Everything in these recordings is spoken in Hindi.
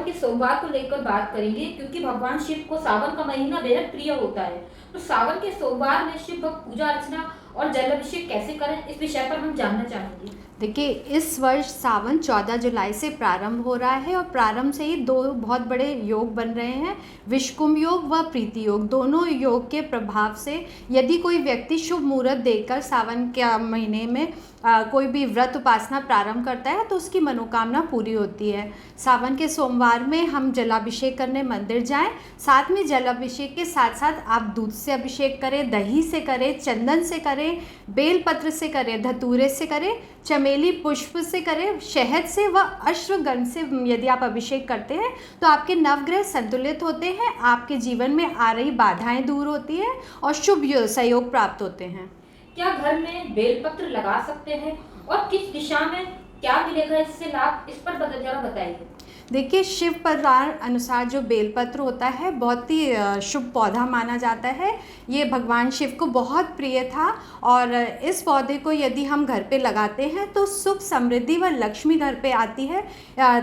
के सोमवार को लेकर बात करेंगे, क्योंकि भगवान शिव को सावन का महीना बेहद प्रिय होता है। तो सावन के सोमवार में शिव भक्त पूजा अर्चना और जल अभिषेक कैसे करें, इस विषय पर हम जानना चाहेंगे। देखिए, इस वर्ष सावन 14 जुलाई से प्रारंभ हो रहा है और प्रारंभ से ही दो बहुत बड़े योग बन रहे हैं, विषकुंभ योग व प्रीति योग। दोनों योग के प्रभाव से यदि कोई व्यक्ति शुभ मुहूर्त देखकर सावन के महीने में कोई भी व्रत उपासना प्रारंभ करता है तो उसकी मनोकामना पूरी होती है। सावन के सोमवार में हम जलाभिषेक करने मंदिर जाएं। साथ में जलाभिषेक के साथ साथ आप दूध से अभिषेक करें, दही से करें, चंदन से करें, बेलपत्र से करें, धतूरे से करें, चमेली पुष्प से करें, शहद से व अश्वगंध से यदि आप अभिषेक करते हैं तो आपके नवग्रह संतुलित होते हैं, आपके जीवन में आ रही बाधाएं दूर होती हैं और शुभ सहयोग प्राप्त होते हैं। क्या घर में बेलपत्र लगा सकते हैं और किस दिशा में क्या मिलेगा इससे लाभ, इस पर जरा बताइए। देखिए, शिव पुराण अनुसार जो बेलपत्र होता है बहुत ही शुभ पौधा माना जाता है। ये भगवान शिव को बहुत प्रिय था और इस पौधे को यदि हम घर पे लगाते हैं तो सुख समृद्धि व लक्ष्मी घर पे आती है।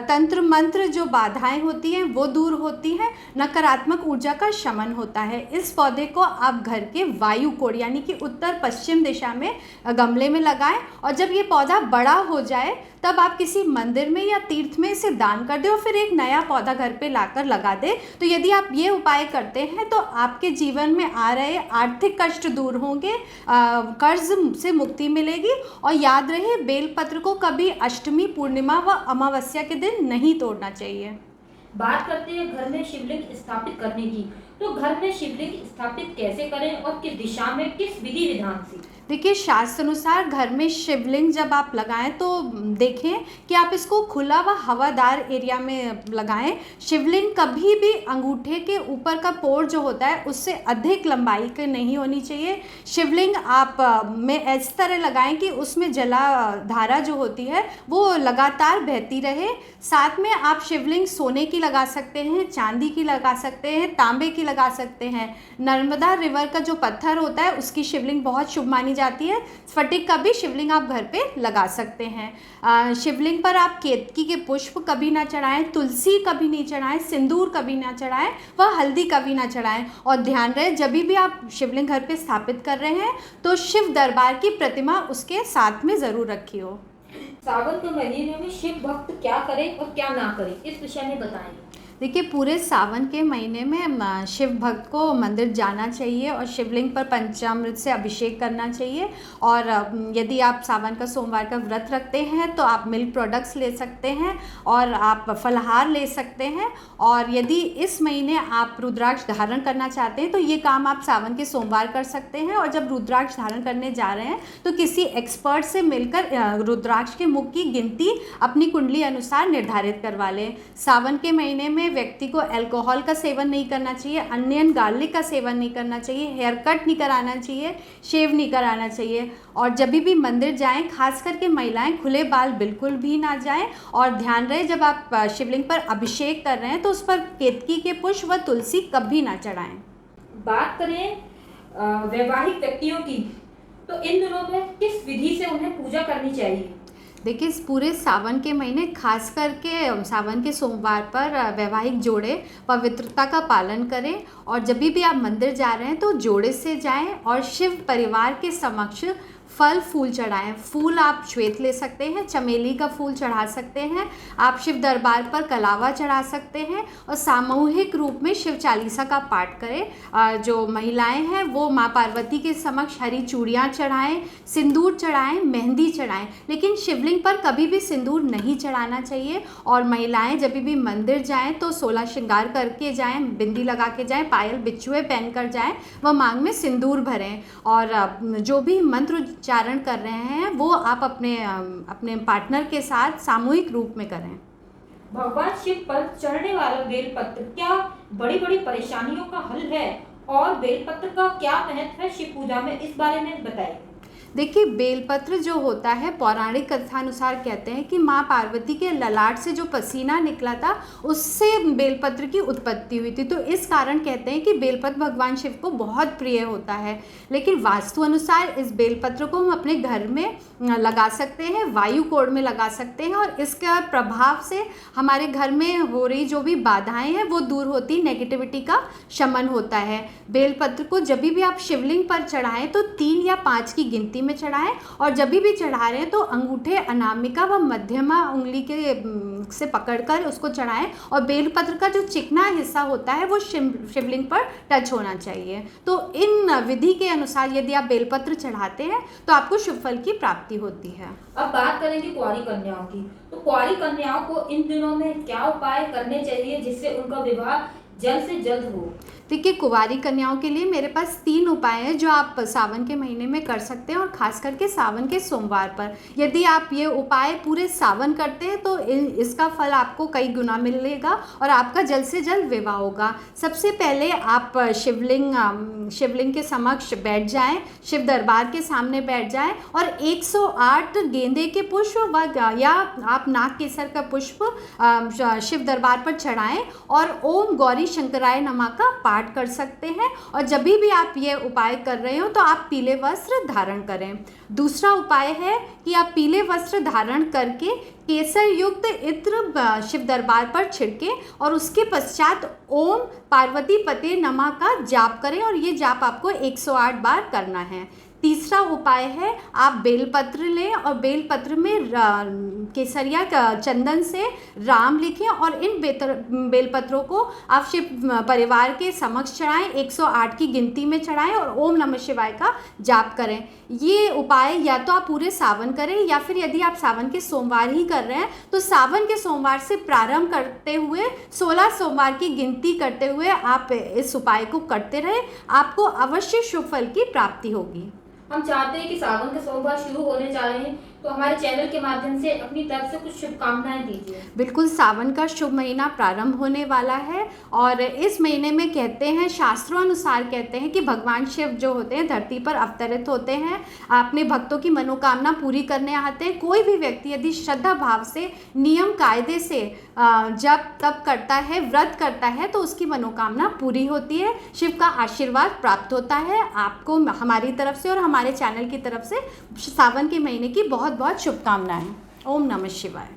तंत्र मंत्र जो बाधाएं होती हैं वो दूर होती हैं, नकारात्मक ऊर्जा का शमन होता है। इस पौधे को आप घर के वायु कोण यानी कि उत्तर पश्चिम दिशा में गमले में लगाएं और जब ये पौधा बड़ा हो जाए तब आप किसी मंदिर में या तीर्थ में इसे दान कर दें और फिर एक नया पौधा घर पे लाकर लगा दें। तो यदि आप ये उपाय करते हैं तो आपके जीवन में आ रहे आर्थिक कष्ट दूर होंगे, कर्ज से मुक्ति मिलेगी। और याद रहे, बेलपत्र को कभी अष्टमी, पूर्णिमा व अमावस्या के दिन नहीं तोड़ना चाहिए। बात करते हैं घर में शिवलिंग स्थापित करने की। तो घर में शिवलिंग स्थापित कैसे करें और किस दिशा में, किस विधि विधान से। देखिए, शास्त्र अनुसार घर में शिवलिंग जब आप लगाएं तो देखें कि आप इसको खुला व हवादार एरिया में लगाएं। शिवलिंग कभी भी अंगूठे के ऊपर का पोर जो होता है उससे अधिक लंबाई की नहीं होनी चाहिए। शिवलिंग आप में इस तरह लगाएं कि उसमें जलाधारा जो होती है वो लगातार बहती रहे। साथ में आप शिवलिंग सोने की लगा सकते हैं, चांदी की लगा सकते हैं, तांबे की लगा सकते हैं। नर्मदा रिवर का जो पत्थर होता है उसकी शिवलिंग बहुत शुभ मानी जाती है। स्फटिक का भी शिवलिंग आप घर पे लगा सकते हैं। शिवलिंग पर आप केतकी के पुष्प कभी ना चढ़ाएं, तुलसी कभी नहीं चढ़ाएं, सिंदूर कभी ना चढ़ाएं व हल्दी कभी ना चढ़ाएं। और ध्यान रहे, जब भी आप शिवलिंग घर पे स्थापित कर रहे हैं तो शिव दरबार की प्रतिमा उसके साथ में ज़रूर रखी हो। सावन के महीने में शिव भक्त क्या करें और क्या ना करें, इस विषय में बताएं। देखिए, पूरे सावन के महीने में शिव भक्त को मंदिर जाना चाहिए और शिवलिंग पर पंचामृत से अभिषेक करना चाहिए। और यदि आप सावन का सोमवार का व्रत रखते हैं तो आप मिल्क प्रोडक्ट्स ले सकते हैं और आप फलाहार ले सकते हैं। और यदि इस महीने आप रुद्राक्ष धारण करना चाहते हैं तो ये काम आप सावन के सोमवार कर सकते हैं। और जब रुद्राक्ष धारण करने जा रहे हैं तो किसी एक्सपर्ट से मिलकर रुद्राक्ष के मुख की गिनती अपनी कुंडली अनुसार निर्धारित करवा लें। सावन के महीने में व्यक्ति को अल्कोहल का सेवन नहीं करना चाहिए, अनियन गार्लिक का सेवन नहीं करना चाहिए, हेयर कट नहीं कराना चाहिए, शेव नहीं कराना चाहिए। और जब भी मंदिर जाएं, खास करके महिलाएं खुले बाल बिल्कुल भी ना जाएं। और ध्यान रहे, जब आप शिवलिंग पर अभिषेक कर रहे हैं तो उस पर केतकी के पुष्प व तुलसी कभी ना चढ़ाएं। बात करें वैवाहिक व्यक्तियों की, तो इन दिनों में किस विधि से उन्हें पूजा करनी चाहिए। देखिए, इस पूरे सावन के महीने खास करके सावन के सोमवार पर वैवाहिक जोड़े पवित्रता का पालन करें। और जब भी आप मंदिर जा रहे हैं तो जोड़े से जाएं और शिव परिवार के समक्ष फल फूल चढ़ाएं। फूल आप श्वेत ले सकते हैं, चमेली का फूल चढ़ा सकते हैं, आप शिव दरबार पर कलावा चढ़ा सकते हैं और सामूहिक रूप में शिव चालीसा का पाठ करें। जो महिलाएं हैं वो माँ पार्वती के समक्ष हरी चूड़ियाँ चढ़ाएं, सिंदूर चढ़ाएं, मेहंदी चढ़ाएं। लेकिन शिवलिंग पर कभी भी सिंदूर नहीं चढ़ाना चाहिए। और महिलाएं जब भी मंदिर जाएं तो 16 श्रृंगार करके जाएं, बिंदी लगा के जाएं, पायल बिच्छुए पहन कर जाएं व मांग में सिंदूर भरें। और जो भी मंत्र उच्चारण कर रहे हैं वो आप अपने पार्टनर के साथ सामूहिक रूप में करें। भगवान शिव पर चढ़ने वाला बेलपत्र क्या बड़ी बड़ी परेशानियों का हल है और बेलपत्र का क्या महत्व है शिव पूजा में, इस बारे में बताइए। देखिए, बेलपत्र जो होता है पौराणिक कथानुसार कहते हैं कि माँ पार्वती के ललाट से जो पसीना निकला था उससे बेलपत्र की उत्पत्ति हुई थी। तो इस कारण कहते हैं कि बेलपत्र भगवान शिव को बहुत प्रिय होता है। लेकिन वास्तु अनुसार इस बेलपत्र को हम अपने घर में लगा सकते हैं, वायु कोण में लगा सकते हैं, और इसका प्रभाव से हमारे घर में हो रही जो भी बाधाएं हैं वो दूर होती, नेगेटिविटी का शमन होता है। बेलपत्र को जब भी आप शिवलिंग पर चढ़ाएं तो 3 या 5 की गिनती में चढ़ाएं, और जब भी चढ़ा रहे हैं तो अंगूठे, अनामिका व मध्यमा उंगली के से पकड़कर उसको चढ़ाएं, और बेलपत्र का जो चिकना हिस्सा होता है वो शिवलिंग पर टच होना चाहिए। तो इन विधि के अनुसार यदि आप बेलपत्र चढ़ाते हैं तो आपको शुभ फल की प्राप्ति होती है। अब बात करेंगे कुंवारी कन्याओं की। तो कुंवारी कन्याओं को इन दिनों में क्या उपाय करने चाहिए जिससे उनका विवाह जल्द से जल्द हो? देखिए, कुंवारी कन्याओं के लिए मेरे पास 3 उपाय हैं जो आप सावन के महीने में कर सकते हैं, और ख़ास करके सावन के सोमवार पर। यदि आप ये उपाय पूरे सावन करते हैं तो इसका फल आपको कई गुना मिलेगा और आपका जल्द से जल्द विवाह होगा। सबसे पहले आप शिवलिंग के समक्ष बैठ जाएं, शिव दरबार के सामने बैठ जाएं, और 108 गेंदे के पुष्प या आप नाग केसर का पुष्प शिव दरबार पर चढ़ाएं और ओम गौरी शंकराय नमः का पाठ कर सकते हैं। और जब भी आप ये उपाय कर रहे हो तो आप पीले वस्त्र धारण करें। दूसरा उपाय है कि आप पीले वस्त्र धारण करके केसर युक्त इत्र शिव दरबार पर छिड़के और उसके पश्चात ओम पार्वती पते नमः का जाप करें, और ये जाप आपको 108 बार करना है। तीसरा उपाय है आप बेलपत्र लें और बेलपत्र में केसरिया चंदन से राम लिखें, और इन बेलपत्रों को आप शिव परिवार के समक्ष चढ़ाएं, 108 की गिनती में चढ़ाएं और ओम नमः शिवाय का जाप करें। ये उपाय या तो आप पूरे सावन करें, या फिर यदि आप सावन के सोमवार ही कर रहे हैं तो सावन के सोमवार से प्रारंभ करते हुए 16 सोमवार की गिनती करते हुए आप इस उपाय को करते रहें। आपको अवश्य शुभ फल की प्राप्ति होगी। हम चाहते हैं कि सावन के सोमवार शुरू होने जा रहे हैं, तो हमारे चैनल के माध्यम से अपनी तरफ से कुछ शुभकामनाएं दीजिए। बिल्कुल, सावन का शुभ महीना प्रारंभ होने वाला है, और इस महीने में कहते हैं, शास्त्रों अनुसार कहते हैं कि भगवान शिव जो होते हैं धरती पर अवतरित होते हैं, अपने भक्तों की मनोकामना पूरी करने आते हैं। कोई भी व्यक्ति यदि श्रद्धा भाव से, नियम कायदे से जब तप करता है, व्रत करता है, तो उसकी मनोकामना पूरी होती है, शिव का आशीर्वाद प्राप्त होता है। आपको हमारी तरफ से और हमारे चैनल की तरफ से सावन के महीने की बहुत बहुत शुभकामनाएं। ओम नमः शिवाय।